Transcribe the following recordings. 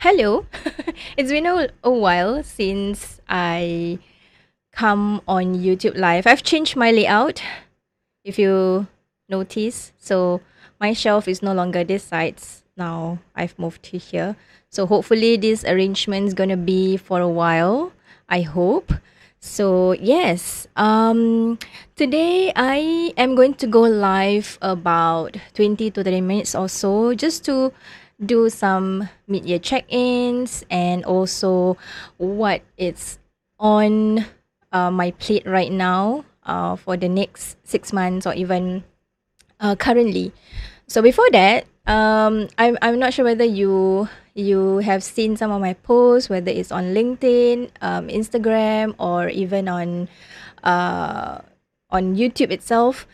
Hello. It's been a while since I come on YouTube Live. I've changed my layout, if you notice. So my shelf is no longer this side. Now I've moved to here. So hopefully this arrangement is gonna be for a while. I hope. So yes, today I am going to go live about 20 to 30 minutes or so just to do some mid-year check-ins and also what it's on my plate right now for the next 6 months or even currently. So before that, I'm not sure whether you have seen some of my posts, whether it's on LinkedIn, Instagram, or even uh, on YouTube itself.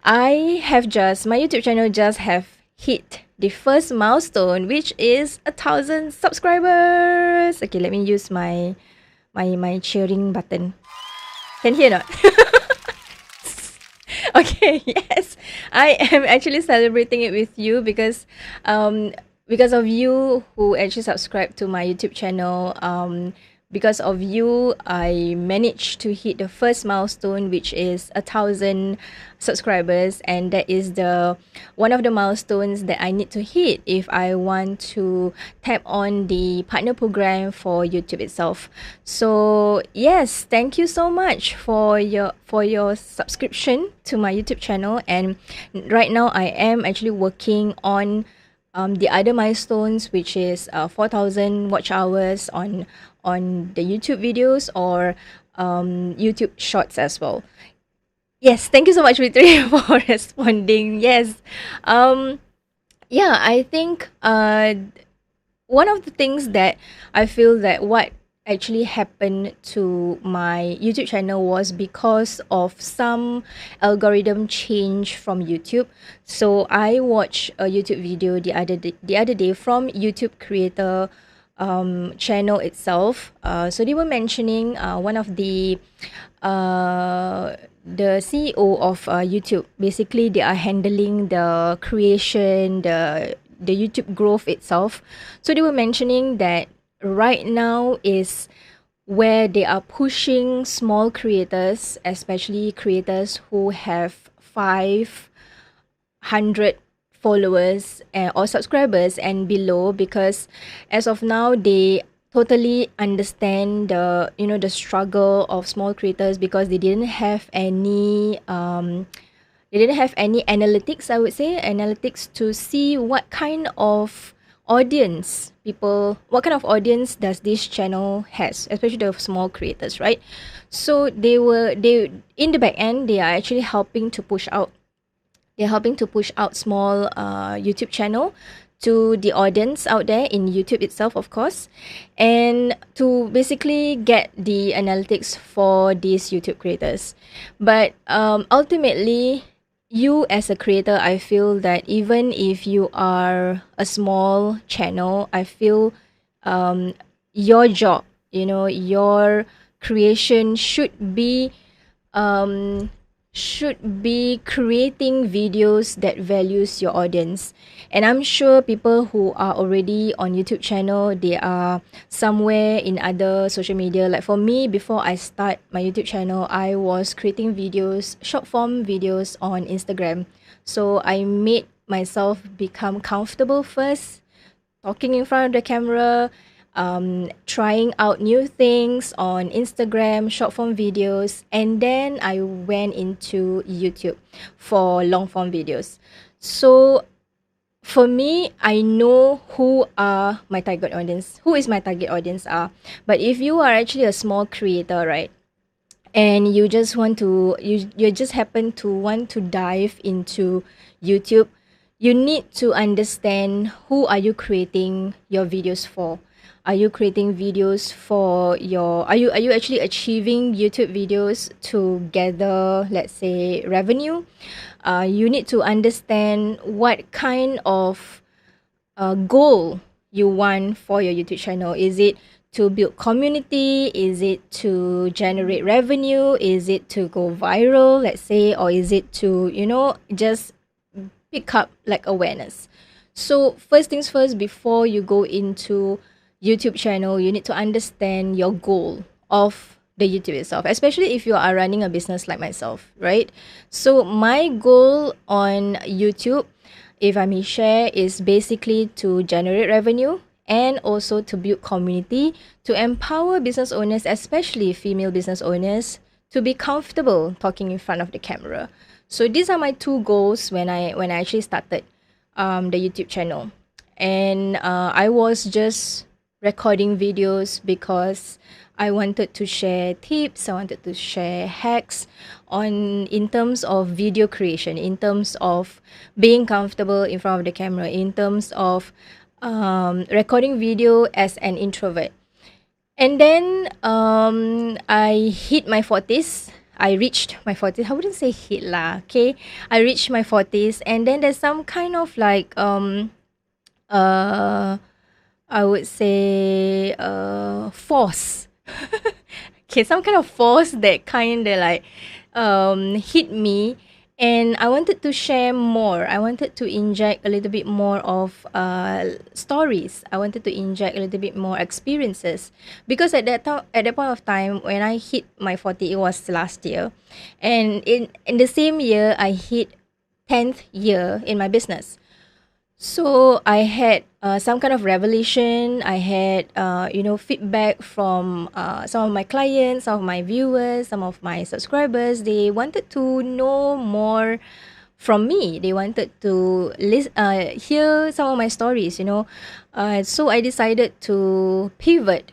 I have just my YouTube channel just have hit the first milestone, which is 1,000 subscribers. Okay, let me use my cheering button. Can hear not? Okay, yes. I am actually celebrating it with you because of you who actually subscribe to my YouTube channel. Because of you, I managed to hit the first milestone, which is 1,000 subscribers, and that is the one of the milestones that I need to hit if I want to tap on the partner program for YouTube itself. So yes, thank you so much for your subscription to my YouTube channel. And right now I am actually working on the other milestones, which is 4,000 watch hours on the YouTube videos or YouTube shorts as well. Yes, thank you so much, Vitri, for responding. Yes, um, yeah, I think one of the things that I feel that what actually happened to my YouTube channel was because of some algorithm change from YouTube. So I watched a YouTube video the other day from YouTube creator channel itself. So they were mentioning one of the CEO of YouTube. Basically, they are handling the creation, the YouTube growth itself. So they were mentioning that right now is where they are pushing small creators, especially creators who have 500 followers or subscribers and below, because as of now they totally understand the struggle of small creators because they didn't have any analytics, I would say, analytics to see what kind of audience does this channel has, especially the small creators, right? So they in the back end, they are actually helping to push out small YouTube channel to the audience out there in YouTube itself, of course, and to basically get the analytics for these YouTube creators. But ultimately, you as a creator, I feel that even if you are a small channel, I feel your job, your creation um, should be creating videos that values your audience. And I'm sure people who are already on YouTube channel, they are somewhere in other social media. Like for me, before I start my YouTube channel, I was creating videos, short form videos on Instagram. So I made myself become comfortable first talking in front of the camera, trying out new things on Instagram, short form videos, and then I went into YouTube for long form videos. So for me, I know who is my target audience are. But if you are actually a small creator, right? And you just want to you just happen to want to dive into YouTube, you need to understand who are you creating your videos for. Are you creating videos for your are you actually achieving YouTube videos to gather, let's say, revenue? You need to understand what kind of goal you want for your YouTube channel. Is it to build community? Is it to generate revenue? Is it to go viral, let's say? Or is it to, just pick up like awareness? So first things first, before you go into YouTube channel, you need to understand your goal of the YouTube itself, especially if you are running a business like myself, right? So my goal on YouTube, if I may share, is basically to generate revenue and also to build community, to empower business owners, especially female business owners, to be comfortable talking in front of the camera. So these are my two goals when I actually started the YouTube channel. And I was just recording videos because I wanted to share tips, I wanted to share hacks on in terms of video creation, in terms of being comfortable in front of the camera, in terms of recording video as an introvert. And then I hit my 40s. I reached my 40s. I wouldn't say hit lah, okay? I reached my 40s, and then there's some kind of like uh I would say force. Okay, some kind of force that kind of like hit me, and I wanted to share more. I wanted to inject a little bit more of stories. I wanted to inject a little bit more experiences, because at that point of time when I hit my 40, it was last year, and in the same year I hit 10th year in my business. So I had some kind of revelation. I had, feedback from some of my clients, some of my viewers, some of my subscribers. They wanted to know more from me. They wanted to hear some of my stories. So I decided to pivot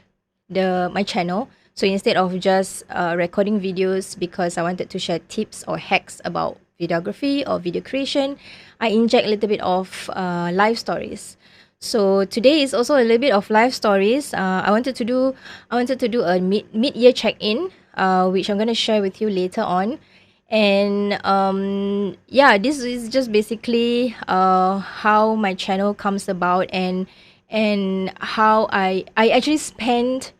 my channel. So instead of just recording videos because I wanted to share tips or hacks about videography or video creation, I inject a little bit of life stories. So today is also a little bit of life stories. I wanted to do a mid-year check-in, which I'm gonna share with you later on. And this is just basically how my channel comes about, and how I actually spent.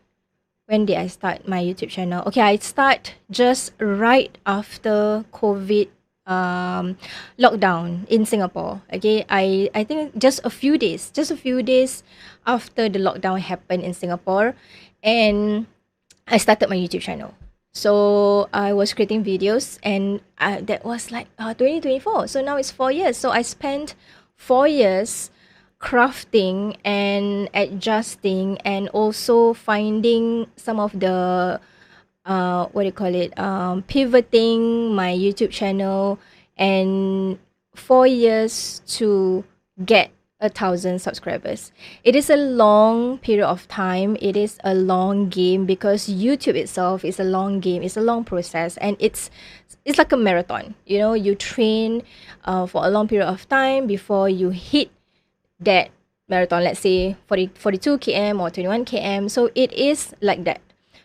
When did I start my YouTube channel? Okay, I start just right after COVID lockdown in Singapore. Okay, I think just a few days after the lockdown happened in Singapore, and I started my YouTube channel. So I was creating videos, and that was like 2024. So now it's 4 years. So I spent 4 years crafting and adjusting, and also finding some of the pivoting my YouTube channel, and 4 years to get 1,000 subscribers. It is a long period of time. It is a long game, because YouTube itself is a long game. It's a long process, and it's like a marathon. You train for a long period of time before you hit that marathon. Let's say 42 km or 21 km. So it is like that.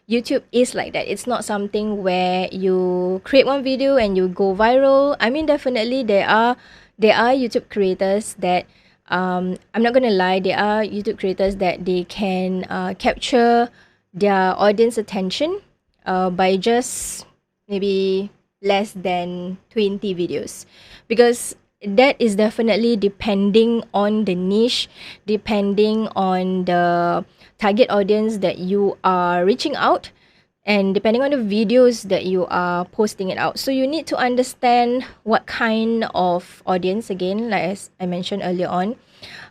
YouTube is like that. It's not something where you create one video and you go viral. I mean, definitely there are YouTube creators that I'm not gonna lie, there are YouTube creators that they can capture their audience attention by just maybe less than 20 videos, because that is definitely depending on the niche, depending on the target audience that you are reaching out, and depending on the videos that you are posting it out. So you need to understand what kind of audience, again, like as I mentioned earlier on,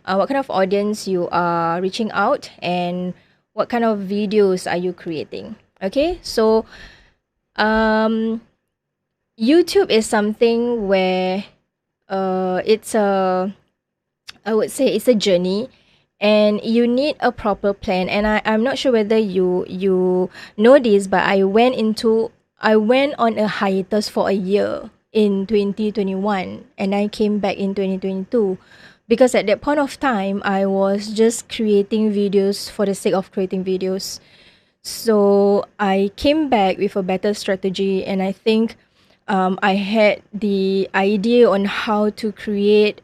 what kind of audience you are reaching out, and what kind of videos are you creating. Okay, so YouTube is something where I would say it's a journey, and you need a proper plan. And I'm not sure whether you know this, but I went on a hiatus for a year in 2021, and I came back in 2022, because at that point of time I was just creating videos for the sake of creating videos. So I came back with a better strategy, and I think I had the idea on how to create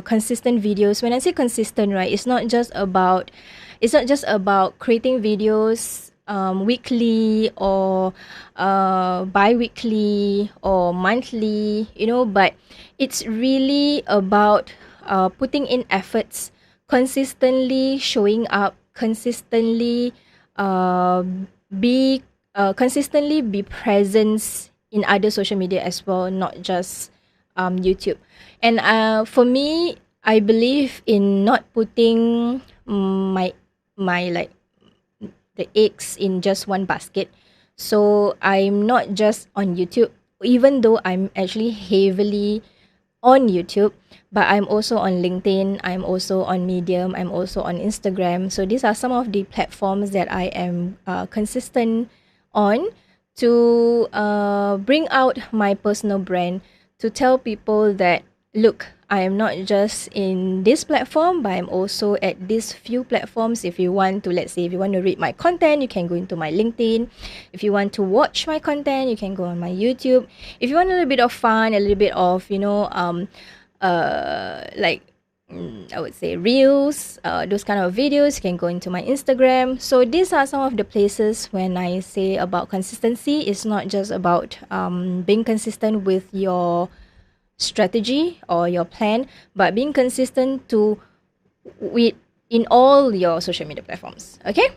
consistent videos. When I say consistent, right, it's not just about creating videos weekly or bi-weekly or monthly, but it's really about putting in efforts, consistently showing up consistently uh, be consistently be present in other social media as well, not just YouTube. And for me, I believe in not putting my like the eggs in just one basket. So I'm not just on YouTube, even though I'm actually heavily on YouTube, but I'm also on LinkedIn, I'm also on Medium, I'm also on Instagram. So these are some of the platforms that I am consistent on to bring out my personal brand, to tell people that, look, I am not just in this platform, but I'm also at these few platforms. If you want to, let's say, if you want to read my content, you can go into my LinkedIn. If you want to watch my content, you can go on my YouTube. If you want a little bit of fun, a little bit of, like I would say reels, those kind of videos, you can go into my Instagram. So these are some of the places when I say about consistency. It's not just about being consistent with your strategy or your plan, but being consistent to with in all your social media platforms. Okay.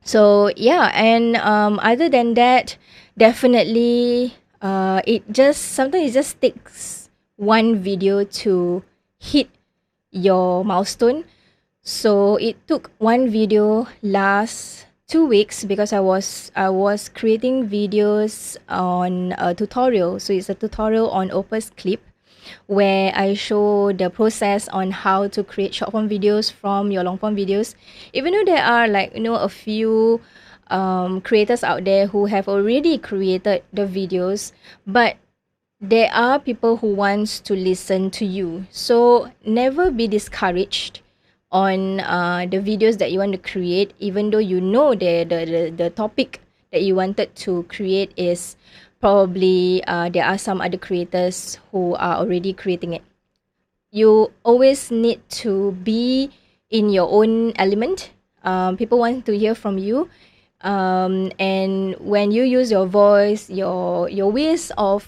So yeah, and other than that, definitely it just sometimes it just takes one video to hit your milestone. So it took one video last 2 weeks because I was creating videos on a tutorial. So it's a tutorial on Opus Clip where I show the process on how to create short form videos from your long form videos. Even though there are like a few creators out there who have already created the videos, but there are people who wants to listen to you. So never be discouraged on the videos that you want to create, even though you know the topic that you wanted to create is probably there are some other creators who are already creating it. You always need to be in your own element. People want to hear from you, and when you use your voice, your ways of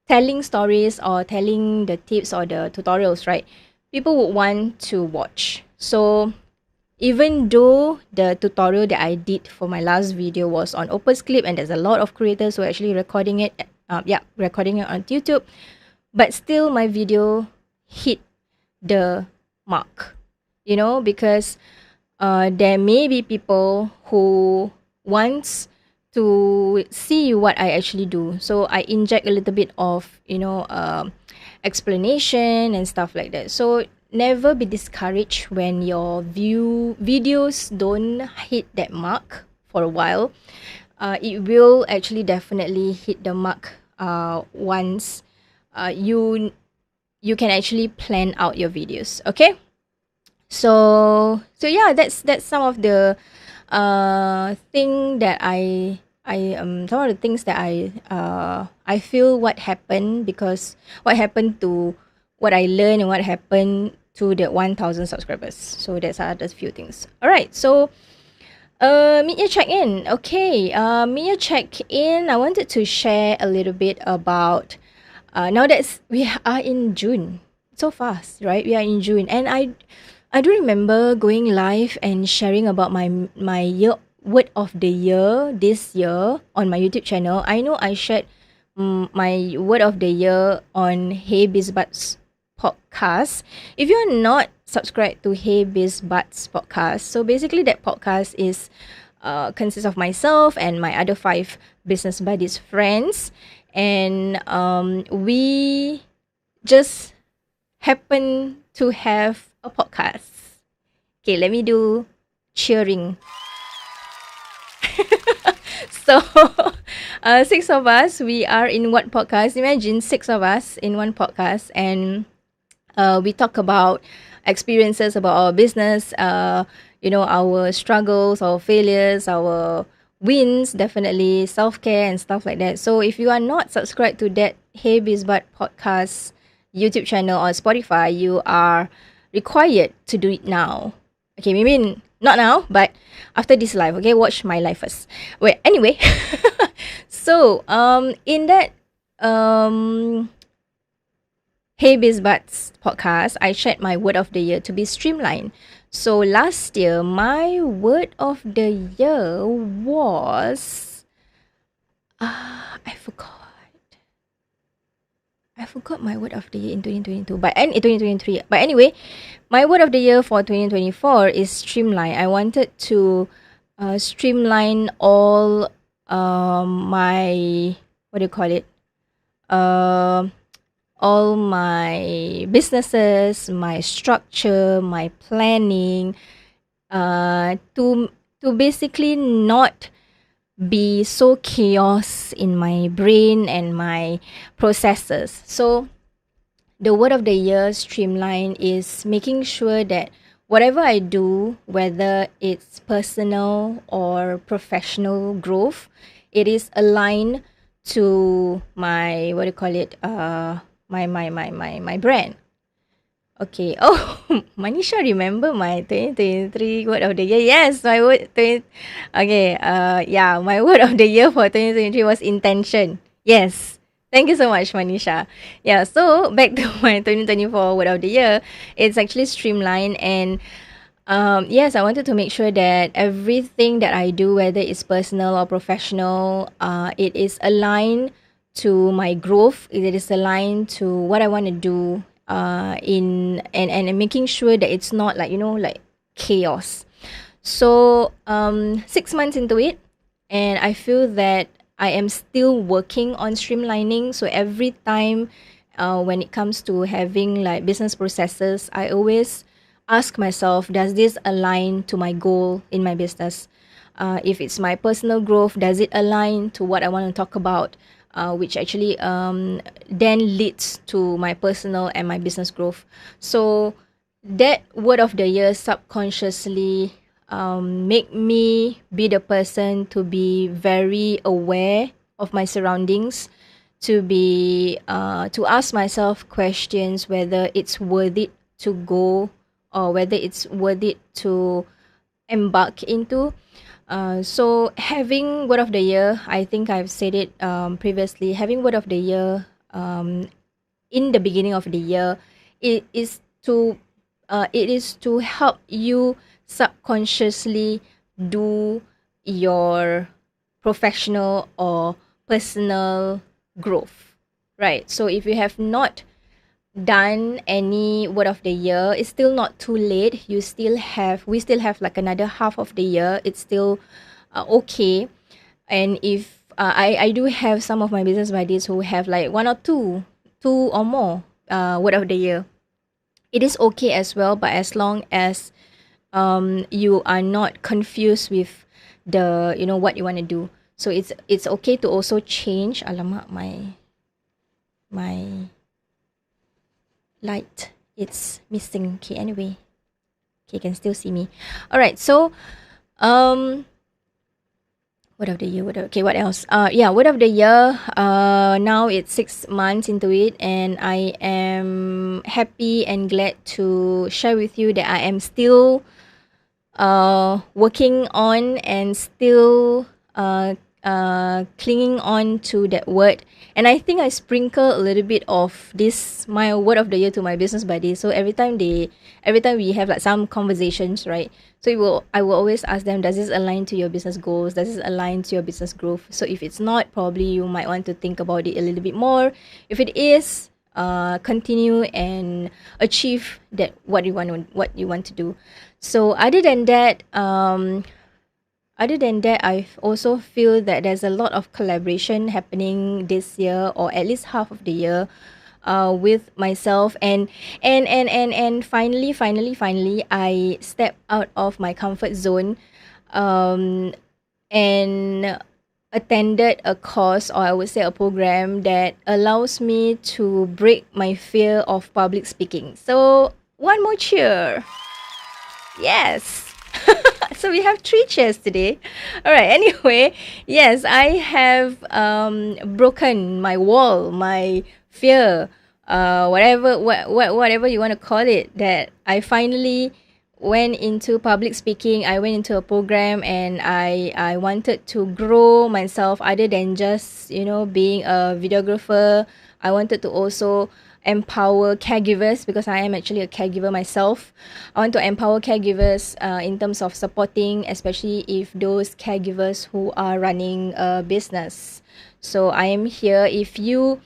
telling stories or telling the tips or the tutorials, right? People would want to watch. So even though the tutorial that I did for my last video was on Opus Clip, and there's a lot of creators who are actually recording it, recording it on YouTube, but still my video hit the mark, because there may be people who wants to see what I actually do. So I inject a little bit of, explanation and stuff like that. So never be discouraged when your videos don't hit that mark for a while. It will actually definitely hit the mark once you can actually plan out your videos. Okay. So yeah, that's some of the thing that some of the things that I feel what happened, because what happened to what I learned and what happened to the 1,000 subscribers. So that's the few things. All right. So mid-year check-in. Okay. Mid-year check-in. I wanted to share a little bit about now that we are in June. So fast, right? We are in June, and I do remember going live and sharing about my word of the year this year on my YouTube channel. I know I shared my word of the year on Hey Biz Buds podcast. If you're not subscribed to Hey Biz Buds podcast, so basically that podcast is consists of myself and my other 5 business buddies friends, and we just happen to have a podcast. Okay, let me do cheering. So 6 of us, we are in one podcast. Imagine 6 of us in one podcast, and we talk about experiences about our business, our struggles, our failures, our wins, definitely self-care and stuff like that. So if you are not subscribed to that Hey Bizbud podcast YouTube channel on Spotify, you are required to do it now. Okay, maybe not now, but after this live. Okay, watch my live first. Wait, anyway. So in that Hey Biz Buds podcast, I shared my word of the year to be streamlined. So last year, my word of the year was I forgot. I forgot my word of the year in 2022, but and in 2023. But anyway, my word of the year for 2024 is streamline. I wanted to streamline all my, what do you call it? Um all my businesses, my structure, my planning, to basically not be so chaos in my brain and my processes. So the word of the year streamline is making sure that whatever I do, whether it's personal or professional growth, it is aligned to my, what do you call it, my brand. Okay. Oh, Manisha, remember my 2023 word of the year? Yes, my word. Okay. Yeah, my word of the year for 2023 was intention. Yes. Thank you so much, Manisha. Yeah. So back to my 2024 word of the year, it's actually streamlined and. Yes, I wanted to make sure that everything that I do, whether it's personal or professional, it is aligned to my growth. It is aligned to what I want to do. And making sure that it's not like like chaos. So 6 months into it, and I feel that I am still working on streamlining. So every time, when it comes to having like business processes, I always ask myself, does this align to my goal in my business? If it's my personal growth, does it align to what I want to talk about? Which actually then leads to my personal and my business growth. So that word of the year subconsciously make me be the person to be very aware of my surroundings, to be to ask myself questions whether it's worth it to go or whether it's worth it to embark into. So having word of the year, I think I've said it previously. Having word of the year in the beginning of the year, it is to help you subconsciously do your professional or personal growth, right? So if you have not done any word of the year, it's still not too late. We still have like another half of the year. It's still okay. And if I do have some of my business buddies who have like one or two or more word of the year, it is okay as well. But as long as you are not confused with the what you want to do, so it's okay to also change. Alamak, my light, it's missing. Okay, anyway, okay, you can still see me. All right, so word of the year. What else? Yeah, word of the year. Now it's 6 months into it, and I am happy and glad to share with you that I am still working on and still clinging on to that word. And I think I sprinkle a little bit of this my word of the year to my business buddies. So every time we have like some conversations, right? So I will always ask them, does this align to your business goals? Does this align to your business growth? So if it's not, probably you might want to think about it a little bit more. If it is, continue and achieve that what you want to do. So other than that, I also feel that there's a lot of collaboration happening this year, or at least half of the year, with myself. And finally, I step out of my comfort zone, and attended a course, or I would say a program that allows me to break my fear of public speaking. So one more cheer. Yes. So we have 3 cheers today. All right. Anyway, yes, I have broken my wall, my fear, whatever you want to call it. That I finally went into public speaking. I went into a program, and I wanted to grow myself other than just being a videographer. I wanted to also empower caregivers, because I am actually a caregiver myself. I want to empower caregivers in terms of supporting, especially if those caregivers who are running a business. So I am here. If you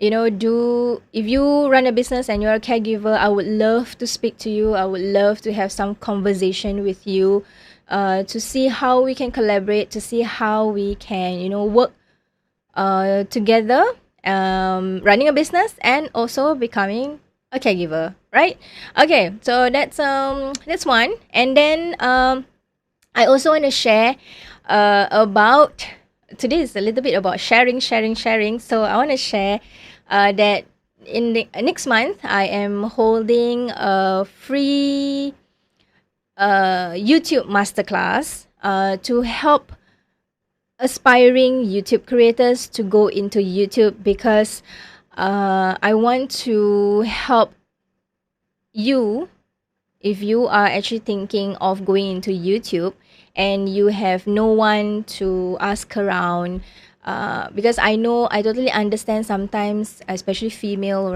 if you run a business and you're a caregiver, I would love to speak to you. I would love to have some conversation with you, to see how we can collaborate, to see how we can work together, running a business and also becoming a caregiver, right? Okay, so that's one. And then I also want to share about today is a little bit about sharing. So I want to share that in the next month I am holding a free YouTube masterclass to help aspiring YouTube creators to go into YouTube, because I want to help you if you are actually thinking of going into YouTube and you have no one to ask around. Because I totally understand sometimes, especially female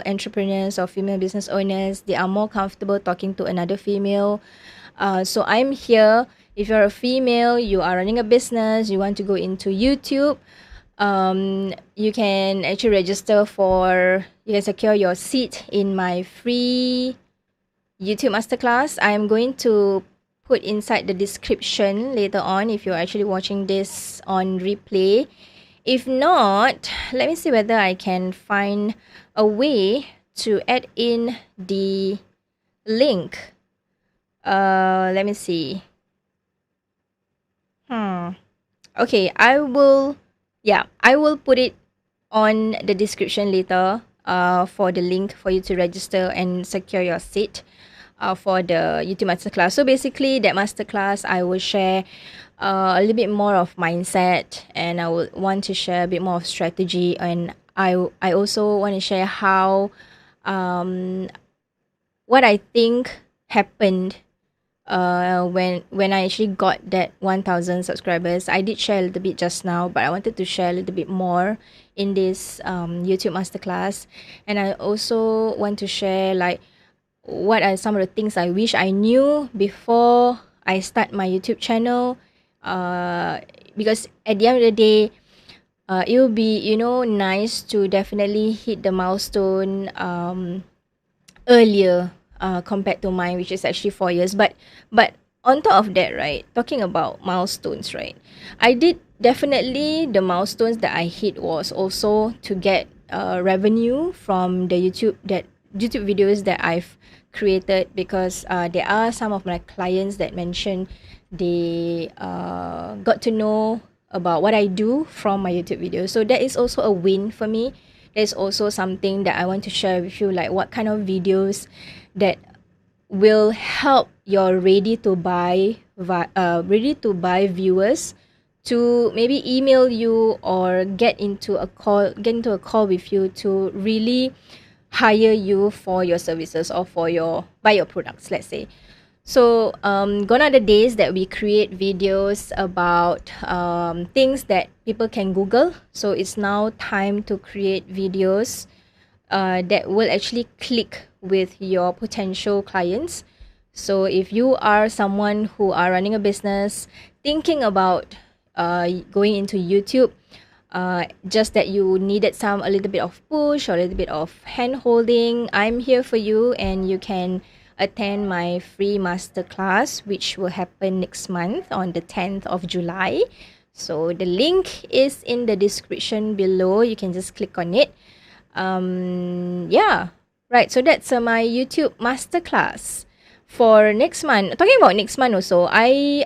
entrepreneurs or female business owners, they are more comfortable talking to another female. So I'm here. If you're a female, you are running a business, you want to go into YouTube, you can actually you can secure your seat in my free YouTube masterclass. I'm going to put inside the description later on if you're actually watching this on replay. If not, let me see whether I can find a way to add in the link. Let me see. Okay, I will put it on the description later for the link for you to register and secure your seat for the YouTube masterclass. So basically, that masterclass, I will share a little bit more of mindset, and I would want to share a bit more of strategy, and I also want to share how what I think happened when I actually got that 1,000 subscribers. I did share a little bit just now, but I wanted to share a little bit more in this YouTube masterclass. And I also want to share like what are some of the things I wish I knew before I start my YouTube channel, because at the end of the day, it will be nice to definitely hit the milestone earlier compared to mine, which is actually 4 years. But on top of that, right, talking about milestones, right, I did definitely, the milestones that I hit was also to get revenue from the YouTube videos that I've created, because there are some of my clients that mentioned they got to know about what I do from my YouTube videos. So that is also a win for me. There's also something that I want to share with you, like what kind of videos that will help your ready to buy viewers to maybe email you or get into a call with you to really hire you for your services or buy your products, let's say. So gone are the days that we create videos about things that people can Google. So it's now time to create videos that will actually click with your potential clients. So if you are someone who are running a business, thinking about going into YouTube, just that you needed a little bit of push or a little bit of hand holding, I'm here for you, and you can attend my free masterclass, which will happen next month on the 10th of July. So the link is in the description below. You can just click on it. Yeah, right. So that's my YouTube masterclass for next month. Talking about next month also, I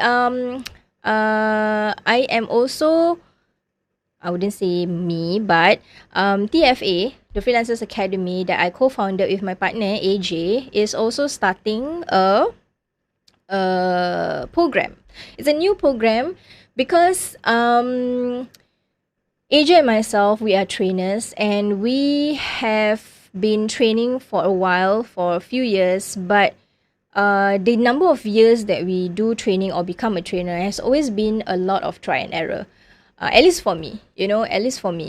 am also, I wouldn't say me, but TFA, the Freelancers Academy that I co-founded with my partner AJ, is also starting a program. It's a new program because AJ and myself, we are trainers, and we have been training for a while, for a few years, but the number of years that we do training or become a trainer has always been a lot of try and error. At least for me,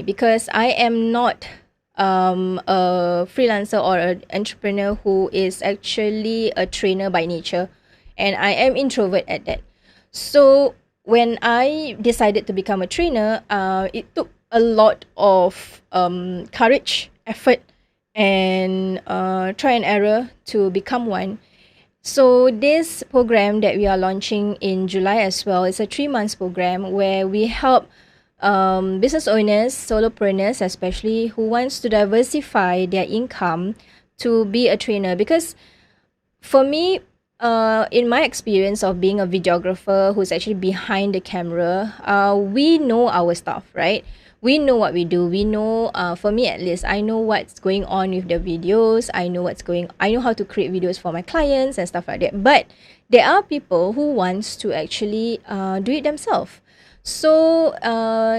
because I am not a freelancer or an entrepreneur who is actually a trainer by nature, and I am introvert at that. So when I decided to become a trainer, it took a lot of courage, effort, and try and error to become one. So this program that we are launching in July as well is a 3 months program where we help business owners, solopreneurs especially, who wants to diversify their income to be a trainer. Because for me, in my experience of being a videographer who's actually behind the camera, we know our stuff, right? We know what we do. We know, for me at least, I know what's going on with the videos. I know how to create videos for my clients and stuff like that. But there are people who wants to actually do it themselves. So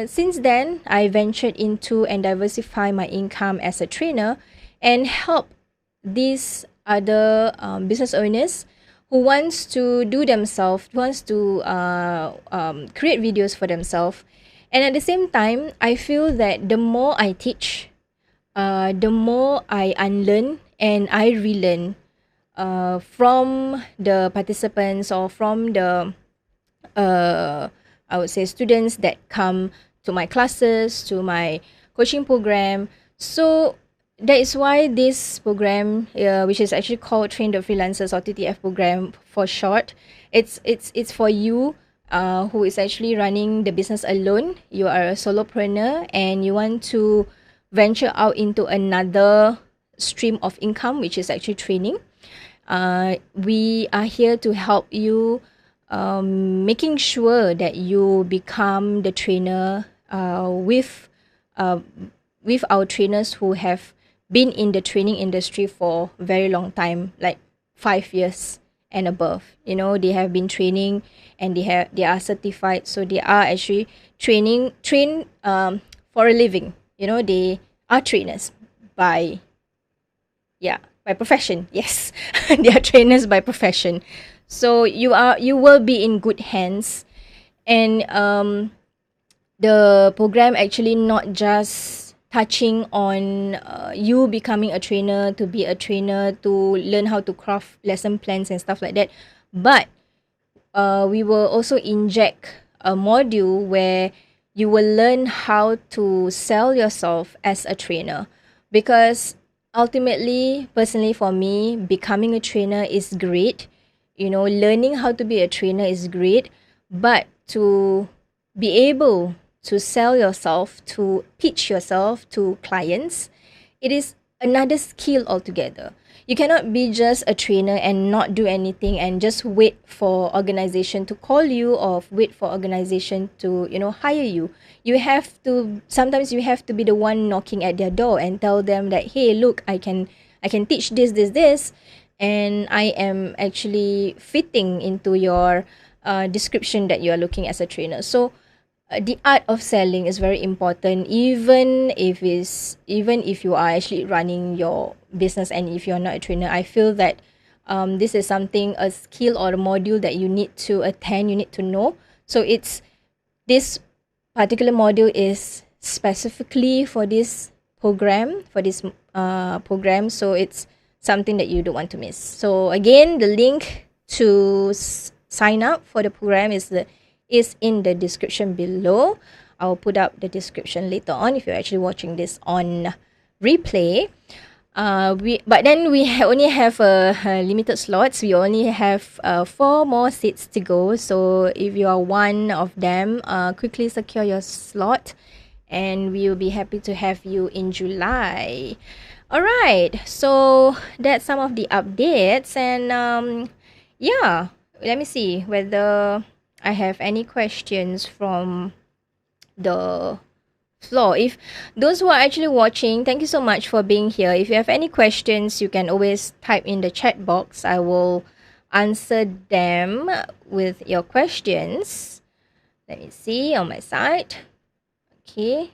since then, I ventured into and diversify my income as a trainer and help these other business owners who wants to do themselves, wants to create videos for themselves. And at the same time, I feel that the more I teach, the more I unlearn and I relearn from the participants or from the I would say students that come to my classes, to my coaching program. So that is why this program, which is actually called Train the Freelancers or TTF program for short, it's for you who is actually running the business alone. You are a solopreneur and you want to venture out into another stream of income, which is actually training. We are here to help you, making sure that you become the trainer uh, with our trainers who have been in the training industry for very long time, like 5 years and above. You know, they have been training and they are certified, so they are actually train for a living. You know, they are trainers by, yeah, by profession. Yes, they are trainers by profession. So you will be in good hands. And the program actually not just touching on you becoming a trainer, to be a trainer, to learn how to craft lesson plans and stuff like that, but we will also inject a module where you will learn how to sell yourself as a trainer. Because ultimately, personally for me, becoming a trainer is great. You know, learning how to be a trainer is great, but to be able to sell yourself, to pitch yourself to clients, it is another skill altogether. You cannot be just a trainer and not do anything and just wait for organization to call you or wait for organization to, you know, hire you. You have to, sometimes you have to be the one knocking at their door and tell them that, hey, look, I can teach this, and I am actually fitting into your description that you are looking as a trainer. So the art of selling is very important, even if you are actually running your business and if you're not a trainer. I feel that this is something, a skill or a module that you need to attend, you need to know. So it's, this particular module is specifically for this program, program. So it's something that you don't want to miss. So again, the link to sign up for the program is in the description below. I'll put up the description later on if you're actually watching this on replay. But then we only have limited slots. We only have 4 more seats to go. So if you are one of them, quickly secure your slot, and we will be happy to have you in July. All right. So that's some of the updates, and yeah. Let me see whether I have any questions from the floor. If those who are actually watching, thank you so much for being here. If you have any questions, you can always type in the chat box. I will answer them with your questions. Let me see on my side. Okay.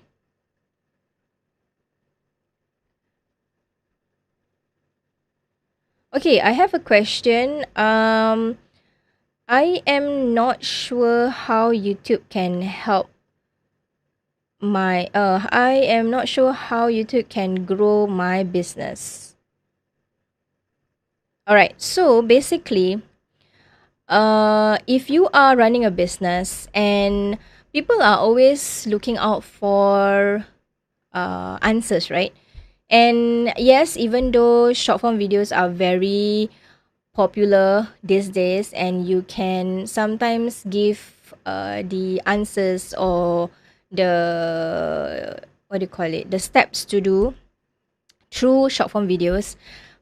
Okay, I have a question. I am not sure how YouTube can help I am not sure how YouTube can grow my business. All right. So basically, if you are running a business and people are always looking out for answers, right? And yes, even though short form videos are very popular these days, and you can sometimes give the answers or the what do you call it, the steps to do through short form videos,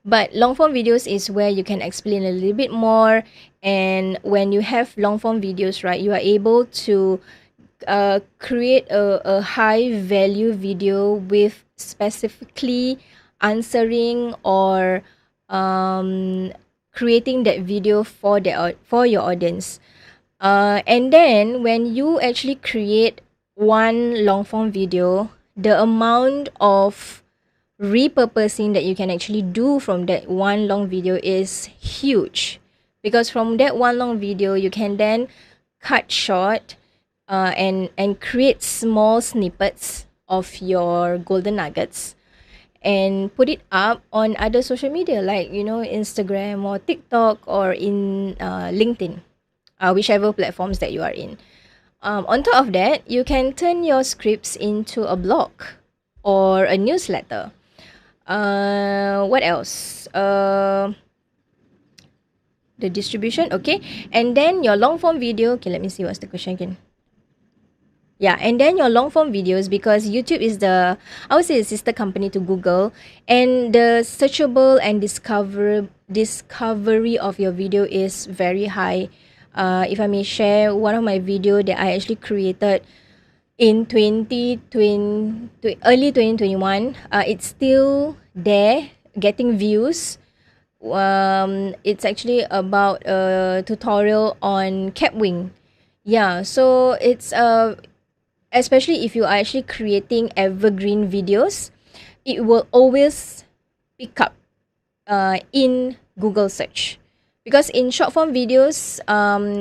but long form videos is where you can explain a little bit more. And when you have long form videos, right, you are able to create a high value video with specifically answering or um, creating that video for for your audience. And then when you actually create one long form video, the amount of repurposing that you can actually do from that one long video is huge, because from that one long video you can then cut short and create small snippets of your golden nuggets and put it up on other social media like, you know, Instagram or TikTok or in LinkedIn, whichever platforms that you are in. On top of that, you can turn your scripts into a blog or a newsletter. What else? The distribution, okay. And then your long form video. Okay, let me see what's the question again. Yeah, and then your long form videos, because YouTube is the, I would say, the sister company to Google, and the searchable and discovery of your video is very high. If I may share one of my video that I actually created in 2020, early 2021, it's still there getting views. It's actually about a tutorial on cap wing. Yeah, so it's especially if you are actually creating evergreen videos, it will always pick up in Google search. Because in short form videos,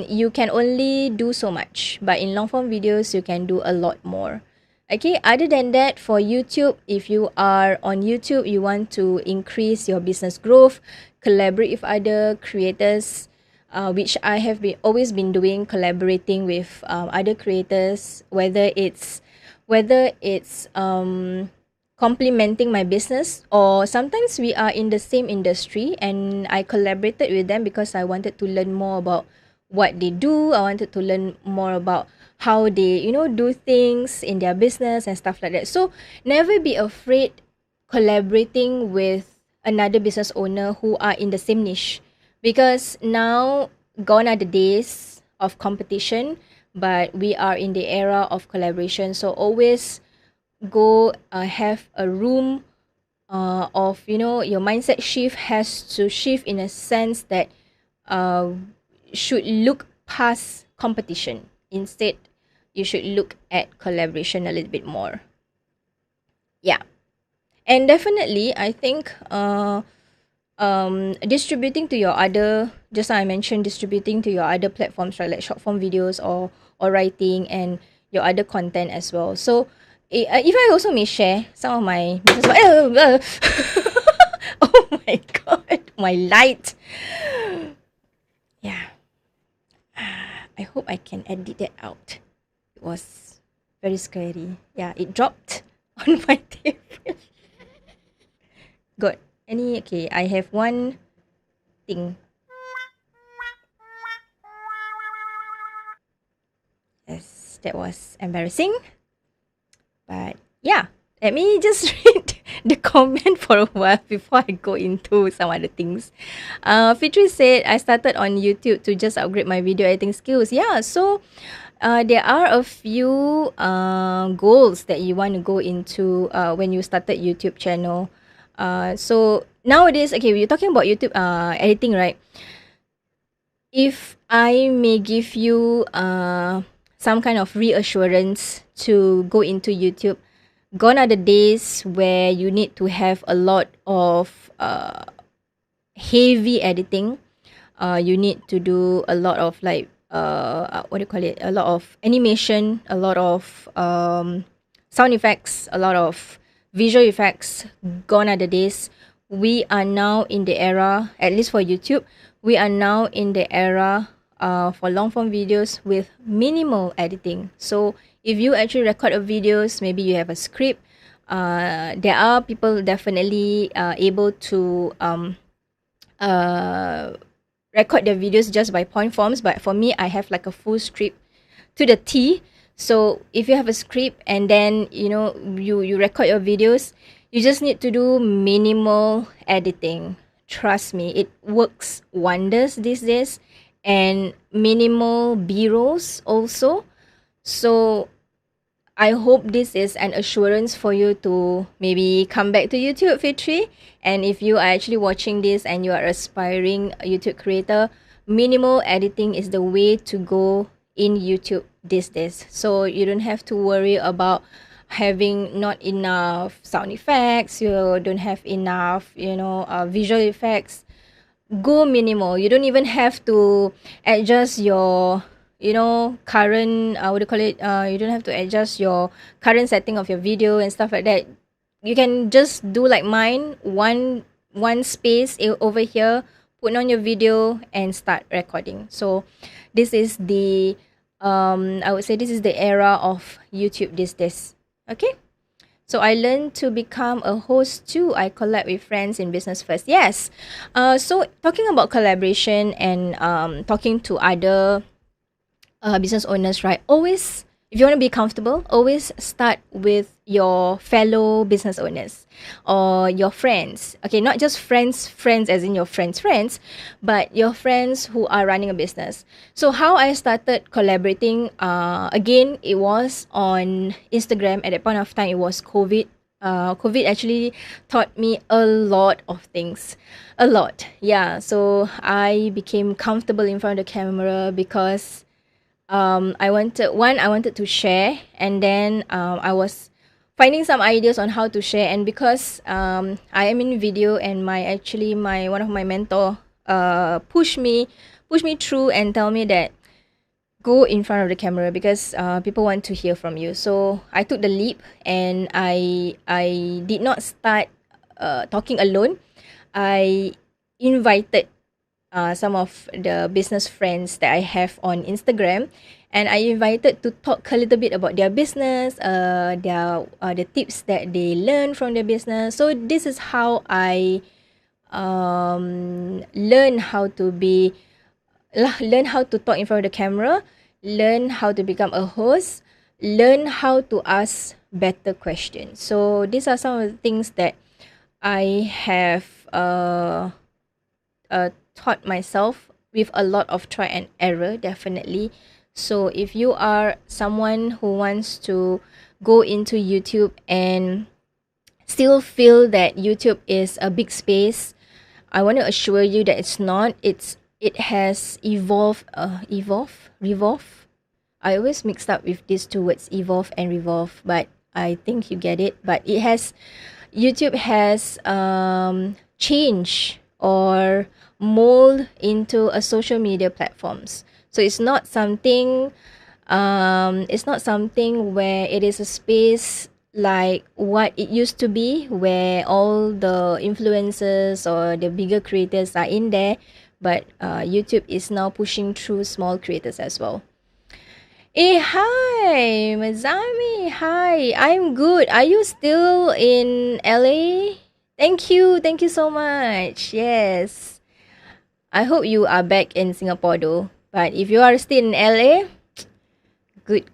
you can only do so much, but in long form videos, you can do a lot more. Okay, other than that, for YouTube, if you are on YouTube, you want to increase your business growth, collaborate with other creators, which I have always been doing, collaborating with other creators, whether it's complementing my business, or sometimes we are in the same industry and I collaborated with them because I wanted to learn more about what they do. I wanted to learn more about how they, you know, do things in their business and stuff like that. So never be afraid collaborating with another business owner who are in the same niche, because now gone are the days of competition, but we are in the era of collaboration. So always go have a room of, you know, your mindset shift has to shift in a sense that uh, should look past competition. Instead, you should look at collaboration a little bit more. Yeah. And definitely, I think distributing to your other, just now I mentioned distributing to your other platforms, right, like short form videos or writing and your other content as well. So if I also may share some of my business, oh my god, my light. Yeah, I hope I can edit that out. It was very scary. Yeah, it dropped on my table. Good. Okay, I have one thing. Yes, that was embarrassing. But yeah, let me just read the comment for a while before I go into some other things. Fitri said, I started on YouTube to just upgrade my video editing skills. Yeah, so there are a few goals that you want to go into when you started YouTube channel. So nowadays, okay, we're talking about YouTube editing, right? If I may give you some kind of reassurance to go into YouTube, gone are the days where you need to have a lot of heavy editing. You need to do a lot of like what do you call it? A lot of animation, a lot of sound effects, a lot of visual effects. Gone are the days. We are now in the era, at least for YouTube, we are now in the era for long form videos with minimal editing. So if you actually record a videos, maybe you have a script, there are people definitely able to record their videos just by point forms. But for me, I have like a full script to the T. So if you have a script and then you record your videos, you just need to do minimal editing. Trust me, it works wonders these days. And minimal b-rolls also. So I hope this is an assurance for you to maybe come back to YouTube, Fitri. And if you are actually watching this and you are aspiring YouTube creator, minimal editing is the way to go in YouTube these days. So you don't have to worry about having not enough sound effects, you don't have enough visual effects. Go minimal. You don't even have to adjust your current what do you call it, you don't have to adjust your current setting of your video and stuff like that. You can just do like mine, one space over here, put on your video and start recording. So this is the I would say this is the era of YouTube these days. Okay, so I learned to become a host too. I collab with friends in business first. Yes. So talking about collaboration and talking to other business owners, right? Always, if you want to be comfortable, always start with your fellow business owners or your friends. Okay, not just friends as in your friends, but your friends who are running a business. So how I started collaborating, again, it was on Instagram. At that point of time, it was COVID. COVID actually taught me a lot of things. A lot. Yeah. So I became comfortable in front of the camera because I wanted to share, and then I was finding some ideas on how to share. And because I am in video, and my one of my mentor push me through and tell me that go in front of the camera because people want to hear from you. So I took the leap, and I did not start talking alone. I invited some of the business friends that I have on Instagram, and I invited to talk a little bit about their business, the tips that they learn from their business. So this is how I learn how to talk in front of the camera, learn how to become a host, learn how to ask better questions. So these are some of the things that I have taught myself with a lot of try and error, definitely. So if you are someone who wants to go into YouTube and still feel that YouTube is a big space, I want to assure you that it's not. It has evolved, revolve. I always mixed up with these two words, evolve and revolve, but I think you get it. But YouTube has changed or mold into a social media platforms. So it's not something where it is a space like what it used to be, where all the influencers or the bigger creators are in there, but YouTube is now pushing through small creators as well. Hey, hi, Mazami. Hi, I'm good. Are you still in LA? Thank you so much. Yes, I hope you are back in Singapore though. But if you are still in LA, good.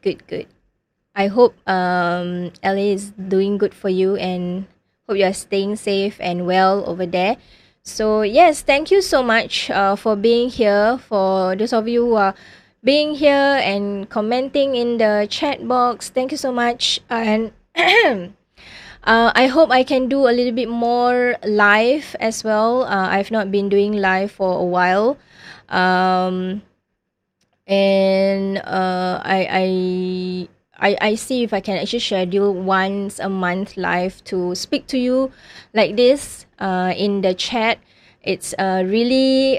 I hope LA is doing good for you, and hope you are staying safe and well over there. So yes, thank you so much for being here. For those of you who are being here and commenting in the chat box, thank you so much. And I hope I can do a little bit more live as well. I've not been doing live for a while. And I see if I can actually schedule once a month live to speak to you like this in the chat. It's really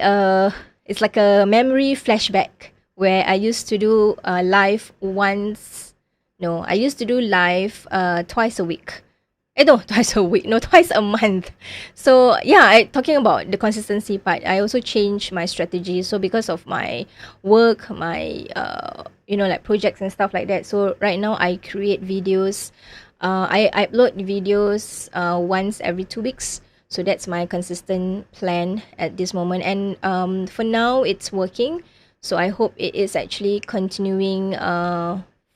it's like a memory flashback where I used to do live once, No, I used to do live twice a week. No, twice a week. No, twice a month. So yeah, talking about the consistency part, I also changed my strategy. So because of my work, my like projects and stuff like that. So right now I create videos. I upload videos once every 2 weeks. So that's my consistent plan at this moment. And for now, it's working. So I hope it is actually continuing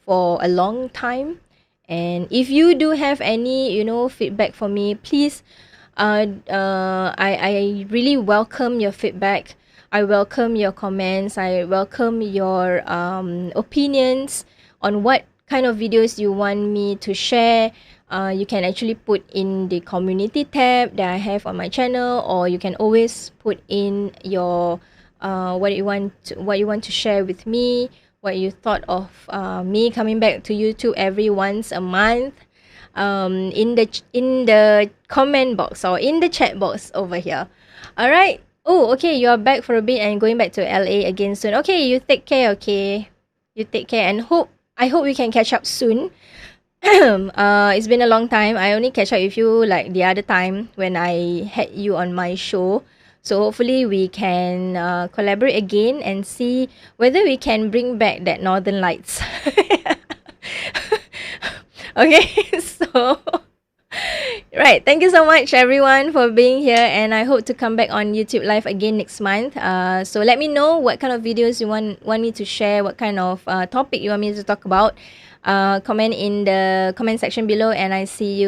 for a long time. And if you do have any, feedback for me, please, I really welcome your feedback. I welcome your comments. I welcome your opinions on what kind of videos you want me to share. You can actually put in the community tab that I have on my channel, or you can always put in your what you want to share with me, what you thought of me coming back to YouTube every once a month, in the comment box or in the chat box over here. All right. Oh, okay. You are back for a bit and going back to LA again soon. Okay, you take care. Okay, you take care, and I hope we can catch up soon. It's been a long time. I only catch up with you like the other time when I had you on my show. So hopefully we can collaborate again and see whether we can bring back that Northern Lights. Okay, so right. Thank you so much everyone for being here, and I hope to come back on YouTube Live again next month. So let me know what kind of videos you want me to share, what kind of topic you want me to talk about. Comment in the comment section below, and I see you